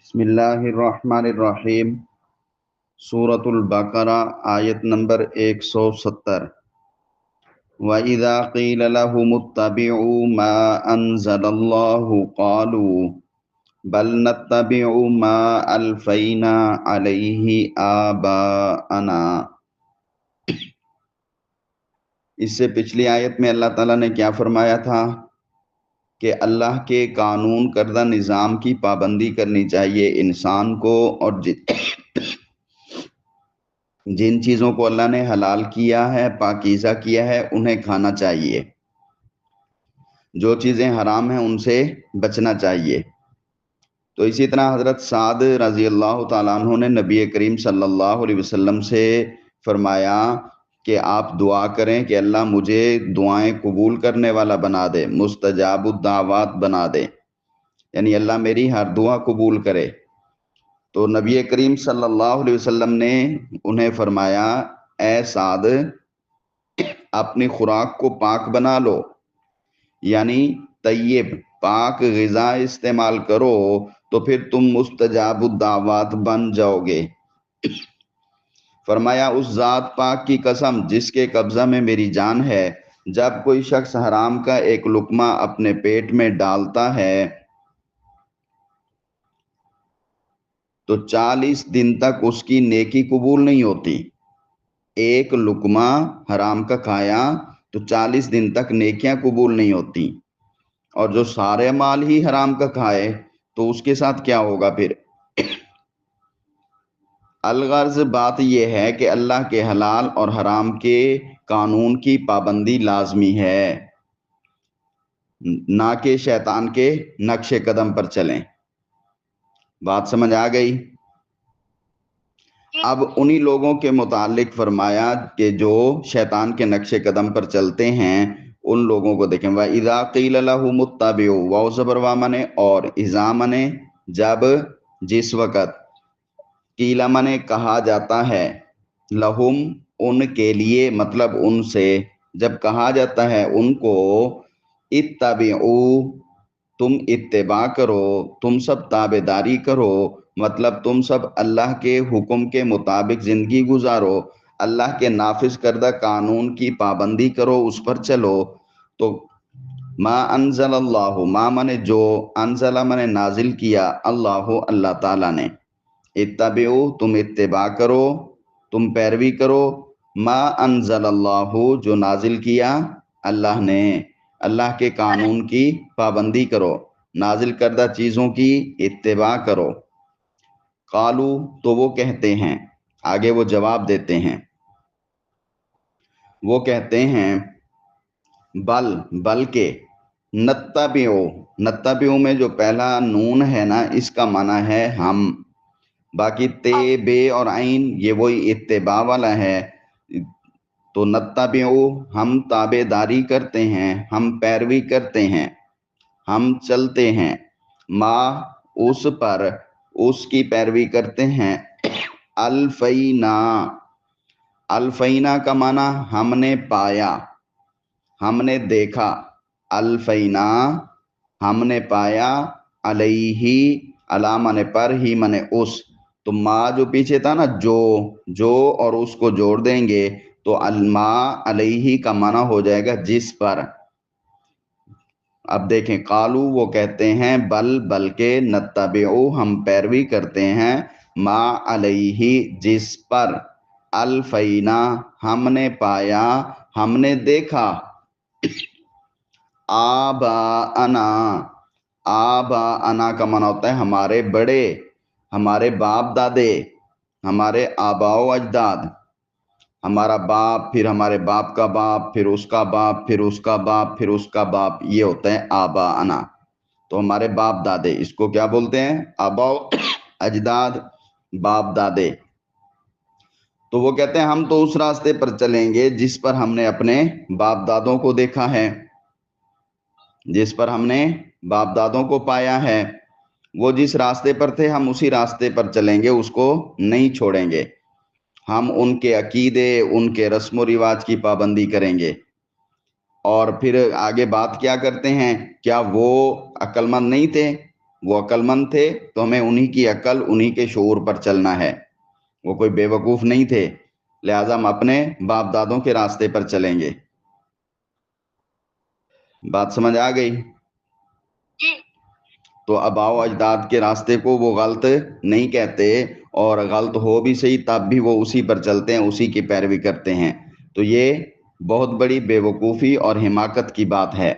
بسم اللہ الرحمن الرحیم۔ سورۃ البقرہ آیت نمبر 170۔ وَإِذَا قِيلَ لَهُمُ اتَّبِعُوا مَا أَنزَلَ اللَّهُ قَالُوا بَلْ نَتَّبِعُ مَا أَلْفَيْنَا عَلَيْهِ آبَاءَنَا۔ اس سے پچھلی آیت میں اللہ تعالیٰ نے کیا فرمایا تھا کہ اللہ کے قانون کردہ نظام کی پابندی کرنی چاہیے انسان کو، اور جن چیزوں کو اللہ نے حلال کیا ہے، پاکیزہ کیا ہے، انہیں کھانا چاہیے، جو چیزیں حرام ہیں ان سے بچنا چاہیے۔ تو اسی طرح حضرت سعد رضی اللہ تعالیٰ عنہ نے نبی کریم صلی اللہ علیہ وسلم سے فرمایا کہ آپ دعا کریں کہ اللہ مجھے دعائیں قبول کرنے والا بنا دے، مستجاب الدعوات بنا دے، یعنی اللہ میری ہر دعا قبول کرے۔ تو نبی کریم صلی اللہ علیہ وسلم نے انہیں فرمایا، اے سعد، اپنی خوراک کو پاک بنا لو، یعنی طیب پاک غذا استعمال کرو، تو پھر تم مستجاب الدعوات بن جاؤ گے۔ فرمایا، اس ذات پاک کی قسم جس کے قبضہ میں میری جان ہے، جب کوئی شخص حرام کا ایک لقمہ اپنے پیٹ میں ڈالتا ہے تو 40 دن تک اس کی نیکی قبول نہیں ہوتی۔ ایک لقمہ حرام کا کھایا تو 40 دن تک نیکیاں قبول نہیں ہوتی، اور جو سارے مال ہی حرام کا کھائے تو اس کے ساتھ کیا ہوگا پھر؟ الغرض بات یہ ہے کہ اللہ کے حلال اور حرام کے قانون کی پابندی لازمی ہے، نہ کہ شیطان کے نقش قدم پر چلیں۔ بات سمجھ آ گئی؟ اب انہی لوگوں کے متعلق فرمایا کہ جو شیطان کے نقش قدم پر چلتے ہیں، ان لوگوں کو دیکھیں۔ وَإِذَا قِيلَ لَهُمُ اتَّبِعُوا، واو زبر وا منے اور، اذا منے جب، جس وقت، قیل منے کہا جاتا ہے، لہم ان کے لیے، مطلب ان سے، جب کہا جاتا ہے ان کو، اتبعوا تم اتباع کرو، تم سب تابع داری کرو، مطلب تم سب اللہ کے حکم کے مطابق زندگی گزارو، اللہ کے نافذ کردہ قانون کی پابندی کرو، اس پر چلو۔ تو ما انزل اللہ، ما منے جو، انزل منے نازل کیا، اللہ اللہ تعالیٰ نے، اتبعو تم اتباع کرو، تم پیروی کرو، ما انزل اللہ جو نازل کیا اللہ نے، اللہ کے قانون کی پابندی کرو، نازل کردہ چیزوں کی اتباع کرو۔ قالو تو وہ کہتے ہیں، آگے وہ جواب دیتے ہیں، وہ کہتے ہیں، بلکہ، نتبعو میں جو پہلا نون ہے نا، اس کا معنی ہے ہم، باقی تے بے اور عین یہ وہی اتباع والا ہے۔ تو نتبعو ہم تابع داری کرتے ہیں، ہم پیروی کرتے ہیں، ہم چلتے ہیں، ما اس پر، اس کی پیروی کرتے ہیں، الفینا کا معنی ہم نے پایا، ہم نے دیکھا، الفینا ہم نے پایا، علیہ علی منے پر، ہی منے اس، تو ما جو پیچھے تھا نا، جو اور اس کو جوڑ دیں گے تو الما علیہ کا معنی ہو جائے گا جس پر۔ اب دیکھیں، قالو وہ کہتے ہیں، بلکہ، نتبعو ہم پیروی کرتے ہیں، ما علیہ جس پر، الفینا ہم نے پایا، ہم نے دیکھا، آباءنا کا معنی ہوتا ہے ہمارے بڑے، ہمارے باپ دادے، ہمارے آباء و اجداد، ہمارا باپ، پھر ہمارے باپ کا باپ، پھر اس کا باپ، پھر اس کا باپ، پھر اس کا باپ، یہ ہوتا ہے آباءنا۔ تو ہمارے باپ دادے، اس کو کیا بولتے ہیں؟ آباء و اجداد، باپ دادے۔ تو وہ کہتے ہیں ہم تو اس راستے پر چلیں گے جس پر ہم نے اپنے باپ دادوں کو دیکھا ہے، جس پر ہم نے باپ دادوں کو پایا ہے، وہ جس راستے پر تھے ہم اسی راستے پر چلیں گے، اس کو نہیں چھوڑیں گے، ہم ان کے عقیدے، ان کے رسم و رواج کی پابندی کریں گے۔ اور پھر آگے بات کیا کرتے ہیں، کیا وہ عقل مند نہیں تھے؟ وہ عقل مند تھے تو ہمیں انہی کی عقل انہی کے شعور پر چلنا ہے، وہ کوئی بے وقوف نہیں تھے، لہٰذا ہم اپنے باپ دادوں کے راستے پر چلیں گے۔ بات سمجھ آ گئی؟ تو آباء و اجداد کے راستے کو وہ غلط نہیں کہتے، اور غلط ہو بھی صحیح تب بھی وہ اسی پر چلتے ہیں، اسی کی پیروی کرتے ہیں۔ تو یہ بہت بڑی بے وقوفی اور حماقت کی بات ہے۔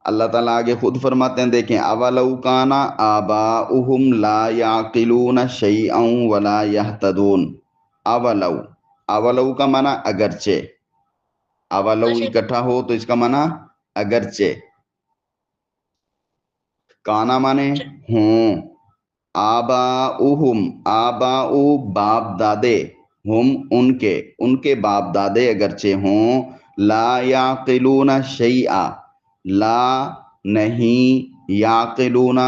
اللہ تعالیٰ آگے خود فرماتے ہیں، دیکھیں، اولو کان آباؤہم لا یعقلون شیئا ولا یہتدون۔ اولو، اولو کا معنی اگرچہ، اولو اکٹھا ہو تو اس کا معنی اگرچہ، کانا مانے ہوں، آباؤہم، آباؤ باپ دادے، ہم ان کے باپ دادے اگرچہ ہوں، لا یعقلون شیئا، لا نہیں، یعقلون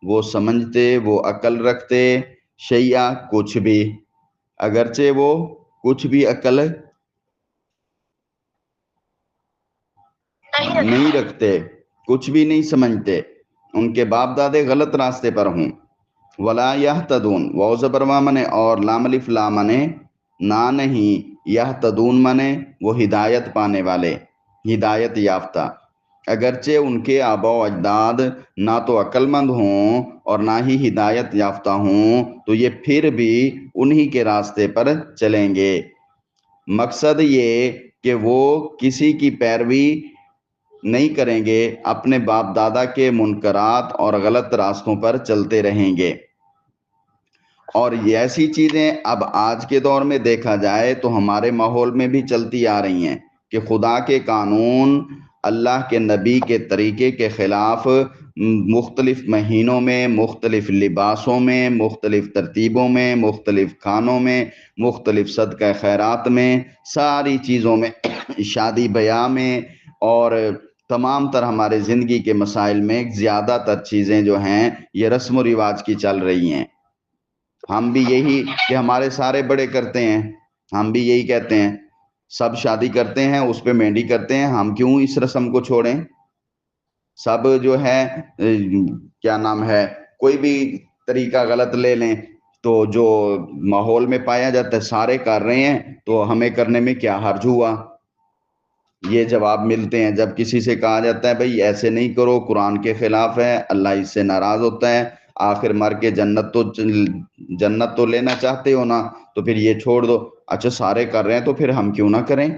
وہ سمجھتے، وہ عقل رکھتے، شیئا کچھ بھی، اگرچہ وہ کچھ بھی عقل نہیں رکھتے، کچھ بھی نہیں سمجھتے، ان کے باپ دادے غلط راستے پر ہوں۔ ولا یہتدون، واو زبر وا منے اور لام الف لا منے نہ نہیں، یہتدون منے وہ ہدایت پانے والے، ہدایت یافتہ، اگرچہ ان کے آباء و اجداد نہ تو عقل مند ہوں اور نہ ہی ہدایت یافتہ ہوں، تو یہ پھر بھی انہی کے راستے پر چلیں گے۔ مقصد یہ کہ وہ کسی کی پیروی نہیں کریں گے، اپنے باپ دادا کے منکرات اور غلط راستوں پر چلتے رہیں گے۔ اور یہ ایسی چیزیں اب آج کے دور میں دیکھا جائے تو ہمارے ماحول میں بھی چلتی آ رہی ہیں کہ خدا کے قانون، اللہ کے نبی کے طریقے کے خلاف مختلف مہینوں میں، مختلف لباسوں میں، مختلف ترتیبوں میں، مختلف کھانوں میں، مختلف صدقہ خیرات میں، ساری چیزوں میں، شادی بیاہ میں، اور تمام تر ہمارے زندگی کے مسائل میں زیادہ تر چیزیں جو ہیں یہ رسم و رواج کی چل رہی ہیں۔ ہم بھی یہی کہ ہمارے سارے بڑے کرتے ہیں، ہم بھی یہی کہتے ہیں، سب شادی کرتے ہیں، اس پہ مہندی کرتے ہیں، ہم کیوں اس رسم کو چھوڑیں؟ سب جو ہے کیا نام ہے، کوئی بھی طریقہ غلط لے لیں تو جو ماحول میں پایا جاتا ہے سارے کر رہے ہیں تو ہمیں کرنے میں کیا حرج ہوا؟ یہ جواب ملتے ہیں جب کسی سے کہا جاتا ہے بھئی ایسے نہیں کرو، قرآن کے خلاف ہے، اللہ اس سے ناراض ہوتا ہے، آخر مر کے جنت تو لینا چاہتے ہو نا، تو پھر یہ چھوڑ دو۔ اچھا سارے کر رہے ہیں تو پھر ہم کیوں نہ کریں؟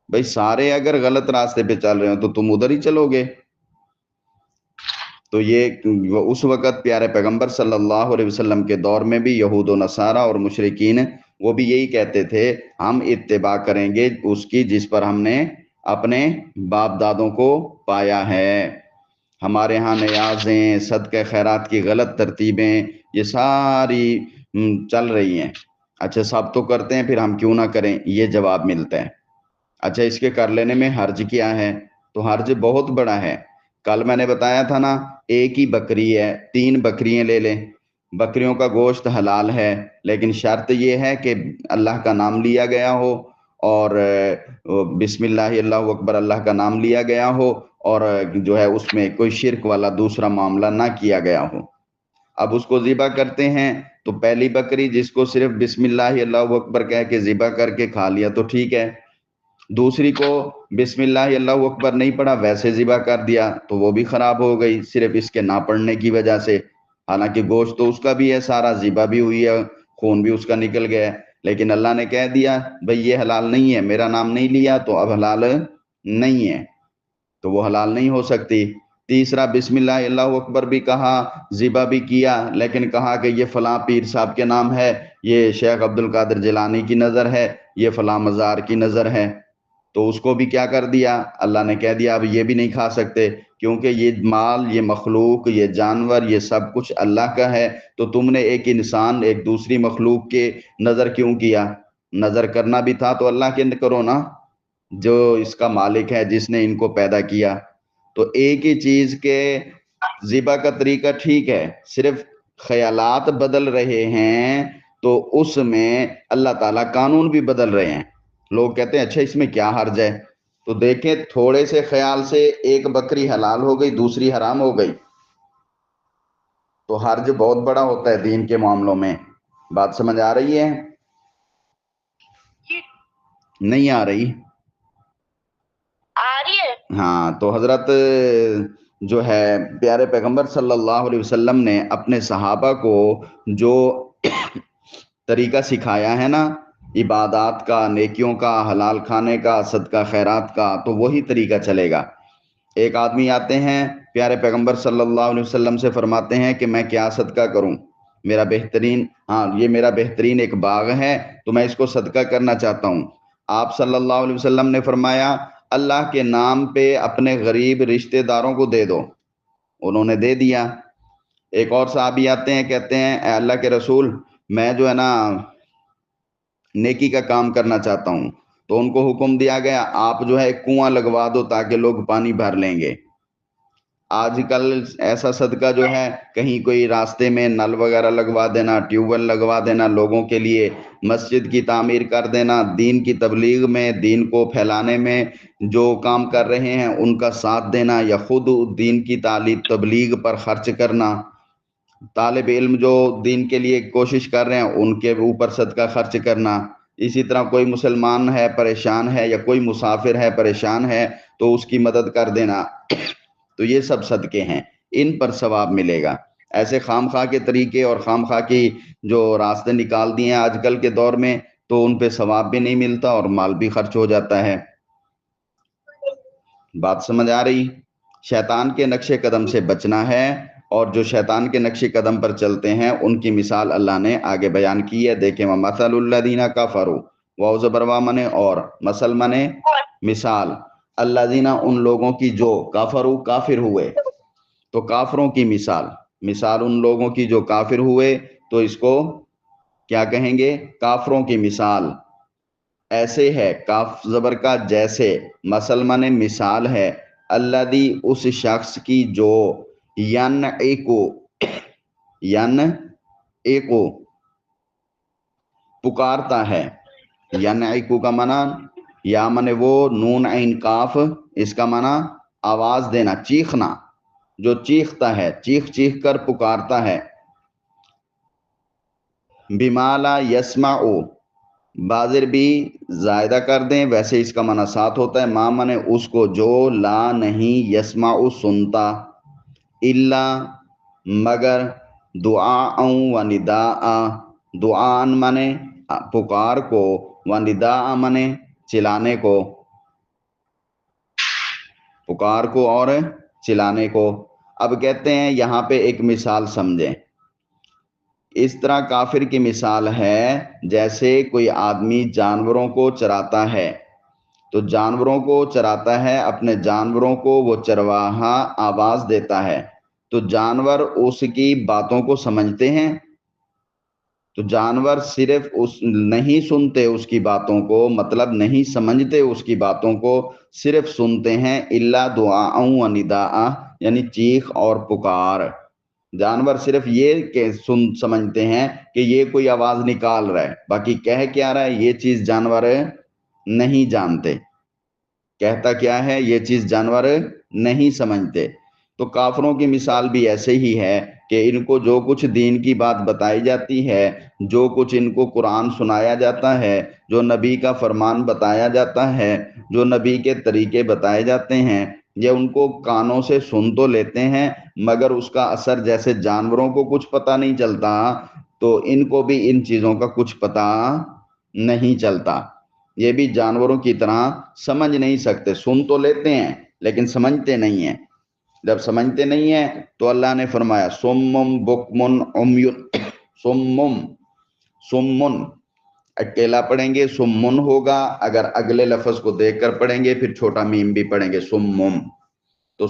بھئی سارے اگر غلط راستے پہ چل رہے ہو تو تم ادھر ہی چلو گے۔ تو یہ اس وقت پیارے پیغمبر صلی اللہ علیہ وسلم کے دور میں بھی یہود و نصارہ اور مشرکین وہ بھی یہی کہتے تھے، ہم اتباع کریں گے اس کی جس پر ہم نے اپنے باپ دادوں کو پایا ہے۔ ہمارے ہاں نیازیں، صدقہ خیرات کی غلط ترتیبیں یہ ساری چل رہی ہیں۔ اچھا سب تو کرتے ہیں پھر ہم کیوں نہ کریں؟ یہ جواب ملتا ہے۔ اچھا اس کے کر لینے میں حرج کیا ہے؟ تو حرج بہت بڑا ہے۔ کل میں نے بتایا تھا نا، ایک ہی بکری ہے، 3 بکریاں لے لیں، بکریوں کا گوشت حلال ہے، لیکن شرط یہ ہے کہ اللہ کا نام لیا گیا ہو، اور بسم اللہ اللہ اکبر اللہ کا نام لیا گیا ہو، اور جو ہے اس میں کوئی شرک والا دوسرا معاملہ نہ کیا گیا ہو۔ اب اس کو ذبح کرتے ہیں تو پہلی بکری جس کو صرف بسم اللہ اللہ اکبر کہہ کے ذبح کر کے کھا لیا تو ٹھیک ہے، دوسری کو بسم اللہ اللہ اکبر نہیں پڑھا ویسے ذبح کر دیا تو وہ بھی خراب ہو گئی صرف اس کے نہ پڑھنے کی وجہ سے، حالانکہ گوشت تو اس کا بھی ہے، سارا ذبح بھی ہوئی ہے، خون بھی اس کا نکل گیا ہے، لیکن اللہ نے کہہ دیا بھئی یہ حلال نہیں ہے، میرا نام نہیں لیا تو اب حلال نہیں ہے، تو وہ حلال نہیں ہو سکتی۔ تیسرا بسم اللہ اللہ اکبر بھی کہا، ذبح بھی کیا، لیکن کہا کہ یہ فلاں پیر صاحب کے نام ہے، یہ شیخ عبد القادر جیلانی کی نظر ہے، یہ فلاں مزار کی نظر ہے، تو اس کو بھی کیا کر دیا؟ اللہ نے کہہ دیا اب یہ بھی نہیں کھا سکتے، کیونکہ یہ مال، یہ مخلوق، یہ جانور، یہ سب کچھ اللہ کا ہے، تو تم نے ایک انسان، ایک دوسری مخلوق کے نظر کیوں کیا؟ نظر کرنا بھی تھا تو اللہ کے کرو نا، جو اس کا مالک ہے، جس نے ان کو پیدا کیا۔ تو ایک ہی چیز کے ذبح کا طریقہ ٹھیک ہے، صرف خیالات بدل رہے ہیں تو اس میں اللہ تعالیٰ قانون بھی بدل رہے ہیں۔ لوگ کہتے ہیں اچھا اس میں کیا حرج ہے؟ تو دیکھیں تھوڑے سے خیال سے ایک بکری حلال ہو گئی، دوسری حرام ہو گئی، تو حرج بہت بڑا ہوتا ہے دین کے معاملوں میں۔ بات سمجھ آ رہی ہے؟ نہیں آ رہی؟ آ رہی ہے۔ ہاں، تو حضرت جو ہے پیارے پیغمبر صلی اللہ علیہ وسلم نے اپنے صحابہ کو جو طریقہ سکھایا ہے نا عبادات کا، نیکیوں کا، حلال کھانے کا، صدقہ خیرات کا، تو وہی طریقہ چلے گا۔ ایک آدمی آتے ہیں پیارے پیغمبر صلی اللہ علیہ وسلم سے فرماتے ہیں کہ میں کیا صدقہ کروں، میرا بہترین یہ میرا بہترین ایک باغ ہے تو میں اس کو صدقہ کرنا چاہتا ہوں۔ آپ صلی اللہ علیہ وسلم نے فرمایا اللہ کے نام پہ اپنے غریب رشتہ داروں کو دے دو۔ انہوں نے دے دیا۔ ایک اور صحابی آتے ہیں، کہتے ہیں اے اللہ کے رسول میں جو ہے نا نیکی کا کام کرنا چاہتا ہوں، تو ان کو حکم دیا گیا آپ جو ہے ایک کنواں لگوا دو تاکہ لوگ پانی بھر لیں گے۔ آج کل ایسا صدقہ جو ہے کہیں کوئی راستے میں نل وغیرہ لگوا دینا، ٹیوب ویل لگوا دینا لوگوں کے لیے، مسجد کی تعمیر کر دینا، دین کی تبلیغ میں، دین کو پھیلانے میں جو کام کر رہے ہیں ان کا ساتھ دینا، یا خود دین کی تعلیم تبلیغ پر خرچ کرنا، طالب علم جو دین کے لیے کوشش کر رہے ہیں ان کے اوپر صدقہ خرچ کرنا۔ اسی طرح کوئی مسلمان ہے پریشان ہے، یا کوئی مسافر ہے پریشان ہے تو اس کی مدد کر دینا، تو یہ سب صدقے ہیں، ان پر ثواب ملے گا۔ ایسے خام خواہ کے طریقے اور خام خواہ کی جو راستے نکال دیے ہیں آج کل کے دور میں، تو ان پہ ثواب بھی نہیں ملتا اور مال بھی خرچ ہو جاتا ہے۔ بات سمجھ آ رہی؟ شیطان کے نقش قدم سے بچنا ہے، اور جو شیطان کے نقش قدم پر چلتے ہیں ان کی مثال اللہ نے آگے بیان کی ہے۔ دیکھیں وَمَثَلُ الَّذِينَ كَفَرُوا واو زبر وا منے اور مثل منے مثال، الذین ان لوگوں کی جو کافروا کافر ہوئے، تو کافروں کی مثال، مثال ان لوگوں کی جو کافر ہوئے، تو اس کو کیا کہیں گے؟ کافروں کی مثال ایسے ہے، کاف زبر کا جیسے، مثل منے مثال ہے، الذی اس شخص کی جو ینعقو پکارتا ہے، ینعقو کا معنی یا منے وہ نون عین کاف، اس کا معنی آواز دینا، چیخنا، جو چیختا ہے، چیخ چیخ کر پکارتا ہے۔ بما لا یسمعو بازر بھی زائدہ کر دیں، ویسے اس کا معنی ساتھ ہوتا ہے، ما منے اس کو جو، لا نہیں، یسمعو سنتا، الا مگر، دعاء و نداء دعاء منے پکار کو، و نداء منے چلانے کو، پکار کو اور چلانے کو۔ اب کہتے ہیں یہاں پہ ایک مثال سمجھیں، اس طرح کافر کی مثال ہے جیسے کوئی آدمی جانوروں کو چراتا ہے، تو جانوروں کو چراتا ہے، اپنے جانوروں کو وہ چرواہا آواز دیتا ہے، تو جانور اس کی باتوں کو سمجھتے ہیں؟ تو جانور صرف نہیں سنتے اس کی باتوں کو، مطلب نہیں سمجھتے اس کی باتوں کو، صرف سنتے ہیں، الا دعاء و نداء یعنی چیخ اور پکار۔ جانور صرف یہ کہ سمجھتے ہیں کہ یہ کوئی آواز نکال رہا ہے، باقی کہہ کیا رہا ہے یہ چیز جانور نہیں جانتے، کہتا کیا ہے یہ چیز جانور نہیں سمجھتے۔ تو کافروں کی مثال بھی ایسے ہی ہے کہ ان کو جو کچھ دین کی بات بتائی جاتی ہے، جو کچھ ان کو قرآن سنایا جاتا ہے، جو نبی کا فرمان بتایا جاتا ہے، جو نبی کے طریقے بتائے جاتے ہیں، یہ ان کو کانوں سے سن تو لیتے ہیں، مگر اس کا اثر جیسے جانوروں کو کچھ پتہ نہیں چلتا، تو ان کو بھی ان چیزوں کا کچھ پتہ نہیں چلتا۔ یہ بھی جانوروں کی طرح سمجھ نہیں سکتے، سن تو لیتے ہیں لیکن سمجھتے نہیں ہیں۔ جب سمجھتے نہیں ہیں تو اللہ نے فرمایا سمم بکمن عمیون، سمن اکیلا پڑھیں گے سمن ہوگا، اگر اگلے لفظ کو دیکھ کر پڑھیں گے پھر چھوٹا میم بھی پڑھیں گے سمم، تو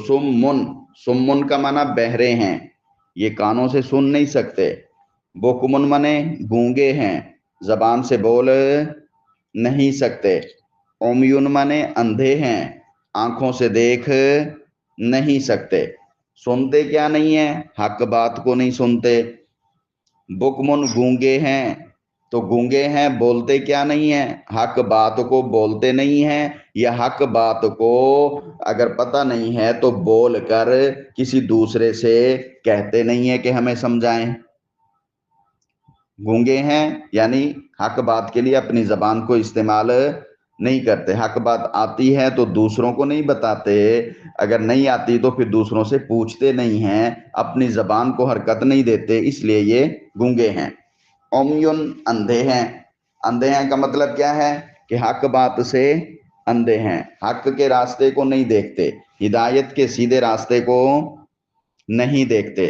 سمن کا معنی بہرے ہیں، یہ کانوں سے سن نہیں سکتے، بکمن منے گونگے ہیں، زبان سے بول نہیں سکتے، عمیون منے اندھے ہیں، آنکھوں سے دیکھ نہیں سکتے، سنتے کیا نہیں ہیں؟ حق بات کو نہیں سنتے، بکمن گونگے ہیں، تو گونگے ہیں، بولتے کیا نہیں ہیں؟ حق بات کو بولتے نہیں ہیں، یا حق بات کو اگر پتہ نہیں ہے تو بول کر کسی دوسرے سے کہتے نہیں ہیں کہ ہمیں سمجھائیں۔ گونگے ہیں یعنی حق بات کے لیے اپنی زبان کو استعمال نہیں کرتے، حق بات آتی ہے تو دوسروں کو نہیں بتاتے، اگر نہیں آتی تو پھر دوسروں سے پوچھتے نہیں ہیں، اپنی زبان کو حرکت نہیں دیتے، اس لیے یہ گونگے ہیں۔ عمیٌ اندھے ہیں، اندھے ہیں کا مطلب کیا ہے کہ حق بات سے اندھے ہیں، حق کے راستے کو نہیں دیکھتے، ہدایت کے سیدھے راستے کو نہیں دیکھتے۔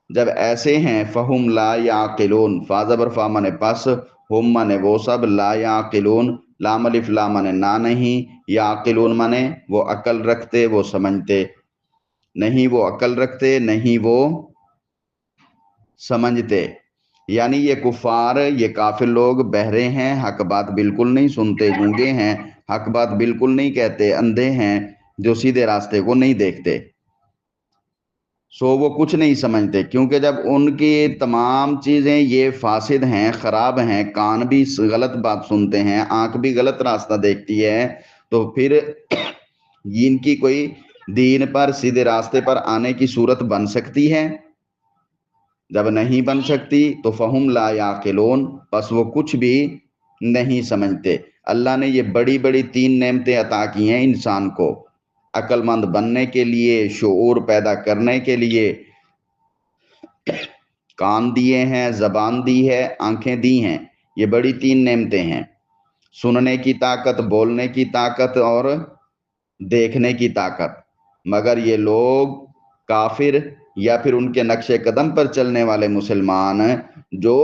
جب ایسے ہیں فہم لا یعقلون، فا زبر فا منے پس، ہم منے وہ سب، لا یعقلون لام الف لا منے نہ نہیں، یعقلون منے وہ عقل رکھتے، وہ سمجھتے، نہیں وہ عقل رکھتے، نہیں وہ سمجھتے۔ یعنی یہ کفار، یہ کافر لوگ بہرے ہیں، حق بات بالکل نہیں سنتے، گونگے ہیں، حق بات بالکل نہیں کہتے، اندھے ہیں جو سیدھے راستے کو نہیں دیکھتے، سو وہ کچھ نہیں سمجھتے، کیونکہ جب ان کی تمام چیزیں یہ فاسد ہیں، خراب ہیں، کان بھی غلط بات سنتے ہیں، آنکھ بھی غلط راستہ دیکھتی ہے، تو پھر ان کی کوئی دین پر سیدھے راستے پر آنے کی صورت بن سکتی ہے؟ جب نہیں بن سکتی تو فہم لا یعقلون، پس وہ کچھ بھی نہیں سمجھتے۔ اللہ نے یہ بڑی بڑی 3 نعمتیں عطا کی ہیں انسان کو، عقل مند بننے کے لیے، شعور پیدا کرنے کے لیے، کان دیے ہیں، زبان دی ہے، آنکھیں دی ہیں، یہ بڑی 3 نعمتیں ہیں، سننے کی طاقت، بولنے کی طاقت اور دیکھنے کی طاقت۔ مگر یہ لوگ کافر یا پھر ان کے نقش قدم پر چلنے والے مسلمان، جو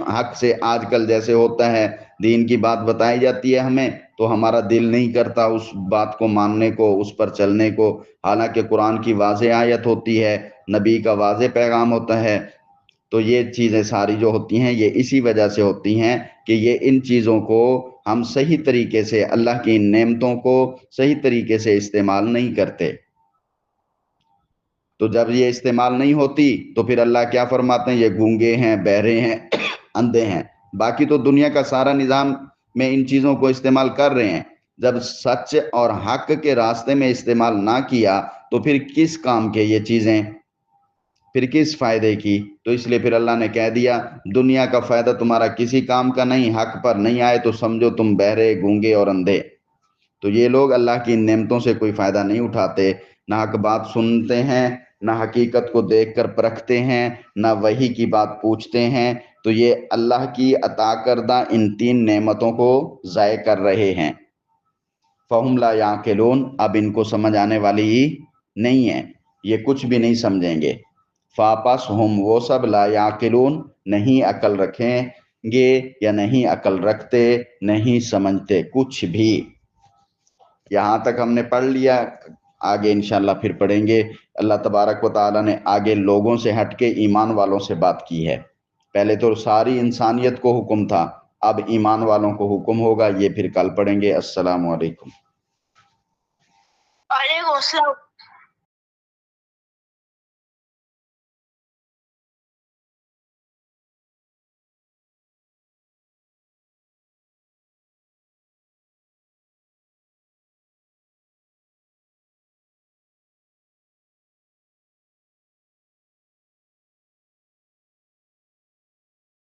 حق سے آج کل جیسے ہوتا ہے، دین کی بات بتائی جاتی ہے ہمیں تو ہمارا دل نہیں کرتا اس بات کو ماننے کو، اس پر چلنے کو، حالانکہ قرآن کی واضح آیت ہوتی ہے، نبی کا واضح پیغام ہوتا ہے۔ تو یہ چیزیں ساری جو ہوتی ہیں یہ اسی وجہ سے ہوتی ہیں کہ یہ ان چیزوں کو ہم صحیح طریقے سے، اللہ کی ان نعمتوں کو صحیح طریقے سے استعمال نہیں کرتے۔ تو جب یہ استعمال نہیں ہوتی تو پھر اللہ کیا فرماتے ہیں؟ یہ گونگے ہیں، بہرے ہیں، اندھے ہیں۔ باقی تو دنیا کا سارا نظام میں ان چیزوں کو استعمال کر رہے ہیں، جب سچ اور حق کے راستے میں استعمال نہ کیا تو پھر کس کام کے یہ چیزیں، پھر کس فائدے کی؟ تو اس لیے پھر اللہ نے کہہ دیا دنیا کا فائدہ تمہارا کسی کام کا نہیں، حق پر نہیں آئے تو سمجھو تم بہرے، گونگے اور اندھے۔ تو یہ لوگ اللہ کی نعمتوں سے کوئی فائدہ نہیں اٹھاتے، نہ حق بات سنتے ہیں، نہ حقیقت کو دیکھ کر پرکھتے ہیں، نہ وحی کی بات پوچھتے ہیں، تو یہ اللہ کی عطا کردہ ان 3 نعمتوں کو ضائع کر رہے ہیں۔ فہم لا یعقلون، اب ان کو سمجھ آنے والی ہی نہیں ہے، یہ کچھ بھی نہیں سمجھیں گے۔ فاپس ہم وہ سب لا یعقلون، نہیں عقل رکھیں گے یا نہیں عقل رکھتے، نہیں سمجھتے کچھ بھی۔ یہاں تک ہم نے پڑھ لیا، آگے انشاءاللہ پھر پڑھیں گے۔ اللہ تبارک و تعالیٰ نے آگے لوگوں سے ہٹ کے ایمان والوں سے بات کی ہے، پہلے تو ساری انسانیت کو حکم تھا، اب ایمان والوں کو حکم ہوگا، یہ پھر کل پڑھیں گے۔ السلام علیکم۔ وعلیکم السلام۔